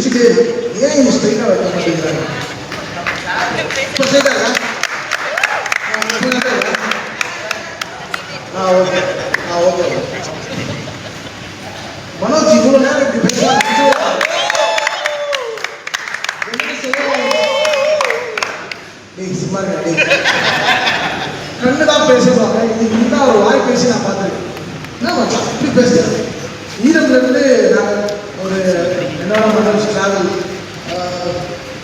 சிரிச்சுட்டே ஏன் இவங்க ஸ்ட்ரைட்டாக வைக்க மாட்டேங்கிறாங்க? இப்போ ஸ்ட்ரைட்டாக ஓகே ஓகே மனோஜ் இவ்வளோ நேரம் இப்படி பேசலாம் சும்மா கண்ணு தான் பேசுவாங்க. இது இன்னும் ஒரு வாய் பேசி நான் பார்த்துருக்கேன். என்ன அப்படி பேசுகிறேன். ஈரம்லேருந்து நாங்கள் ஒரு என்னோட மனோஜ் ட்ராவல்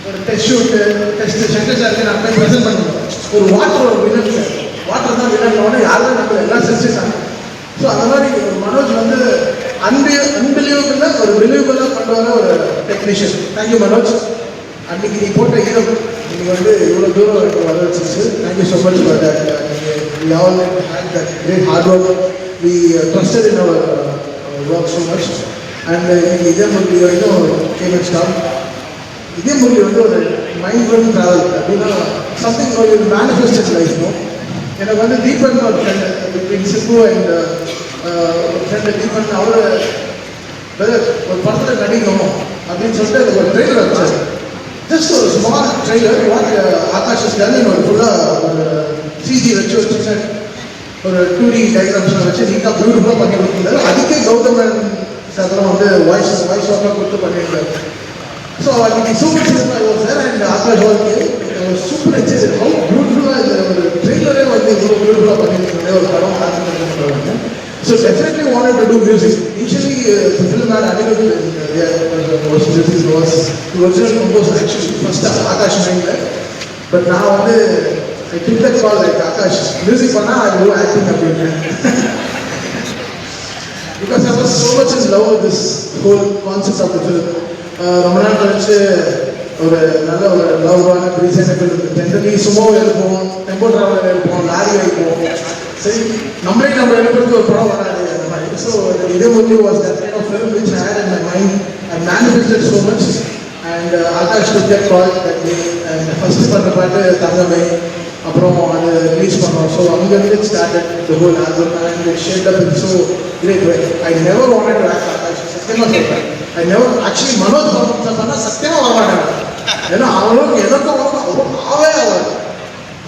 ஒரு டெஸ்ட் ஷூட்டு டெஸ்ட்டு சங்கர் சாருக்கு நான் போய் ப்ரெசென்ட் பண்ணுவோம். ஒரு வாட்டர் வில்லன் சார் வாட்டர் தான் வில்லன்னோட யாருமே நம்ம எல்லாம் செஞ்சுட்டாங்க. ஸோ அந்த மாதிரி ஒரு மனோஜ் வந்து அன்பிலியபிளாக ஒரு பிலீவபிளாக பண்ணுவாங்க ஒரு டெக்னீஷியன். தேங்க்யூ மனோஜ். அன்றைக்கி நீ போட்ட ஈரம் நீங்கள் வந்து இவ்வளோ தூரம் எனக்கு வர வச்சிருச்சு. Thank you so much for that. நீங்கள் all had that great hard work. We trusted in our work so much. And இன்னைக்கு இதே முரளி வரைக்கும் கேமட் ஸ்டாப். இதே முரளி வந்து ஒரு மைண்ட் ப்ளோயிங் ட்ராவல் அப்படின்னா சம்திங் ஒரு மேனிஃபெஸ்டட் லைஃப்னும். எனக்கு வந்து தீபன் ஒரு friend between Simbu and friend Deepan அவர் ஒரு படத்தில் நடிக்கணும் அப்படின்னு சொல்லிட்டு அதுக்கு ஒரு ட்ரெய்லர் வச்சார். ஜஸ்ட் ஒரு small trailer what Akash Stalin ஒரு ஃபுல்லாக ஒரு சிஜி வச்சு ஒரு 2D டயக்ராம்ஸில் வச்சு நீட்டாக பியூட்டிஃபுல்லாக பண்ணி கொடுத்துருந்தாரு. அதுக்கே கௌதமன் சாதனம் வந்து வாய்ஸ் ஒர்க்காக கொடுத்து பண்ணியிருந்தார். ஸோ அன்றைக்கி super cinema sir and Akash வாழ்க்கை சூப்பர் எக்ஸைஸ் ஹவு பியூட்டிஃபுல்லாக இந்த ஒரு ட்ரெய்லரே வந்து இவ்வளோ பியூட்டிஃபுல்லாக பண்ணியிருந்தாங்க ஒரு படம் ஆரம்பிச்சிருக்காங்க. So definitely wanted to do music. Initially, the film had animated music was the original composer actually first Akash mind. But now I took that call like Akash music பண்ணா I do acting அப்படின்னு. Because I was so much in love with this whole concept of the film. ரொம்ப நாள் கழிச்சு ஒரு நல்ல ஒரு லவ்வான reason film. Generally Sumo எழுப்போம், டெம்போ டிராவலர் எழுப்போம், லாரி எழுப்போம். சரி நம்மளே நம்ம எழுப்புறது ஒரு படம் வராது அந்த மாதிரி. ஸோ இதே movie was that kind of film which I had in my mind. I manifested so much and Aakash took that call that day. And first பண்ண பாட்டு தங்கமே, அப்புறம் அது ரிலீஸ் பண்ணோம். ஸோ அங்கேருந்து started the whole album and it shaped up in so great way. I never wanted to act Aakash. சத்தியமாக சொல்கிறேன். I never actually Manoj பண்ணால் சத்தியமாக வரமாட்டாங்க. ஏன்னா அவங்களுக்கு எனக்கும் அவனுக்கும் ஆவே ஆகாது,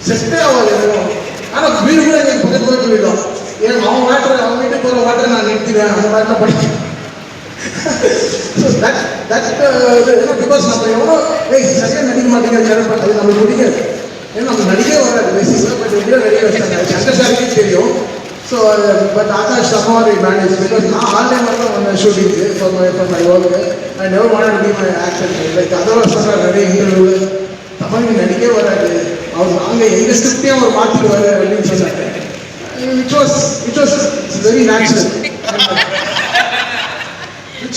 செட்டே ஆகாது எனக்கும். ஆனால் வீடு கூட எங்களுக்கு பக்கத்து பக்கத்து வீடும். ஏன் அவன் வாட்டர் அவன் வீட்டுக்கு போகிற வாட்டரை நான் நிறுத்திடுவேன், அந்த வாட்டரை படிக்கிறேன். பிகாஸ் நம்ம எவ்வளோ சரியாக நடிக்க மாட்டேங்கிறது அது நம்மளுக்கு பிடிக்காது. ஏன்னா நம்ம நடிக்கவே வராது பேசிக்கலாம். பட் எப்படியோ நடிக்க வச்சாங்க சங்கர் சாருக்கே தெரியும். ஸோ பட் ஆகாஷ் சமாரி மேனேஜ் பிகாஸ் நான் ஆன்லைன் தான் வந்தேன் shooting for my work. I never wanted to be my actor. Like அதெல்லாம் சொல்கிறார் நிறைய இன்டர்வியூவில் தமிழுக்கு நடிக்கவே வராது, அவர் நாங்கள் எங்கள் ஸ்கிரிப்டையும் அவர் மாற்றிடுவார் அப்படின்னு சொன்னாங்க. It was very natural.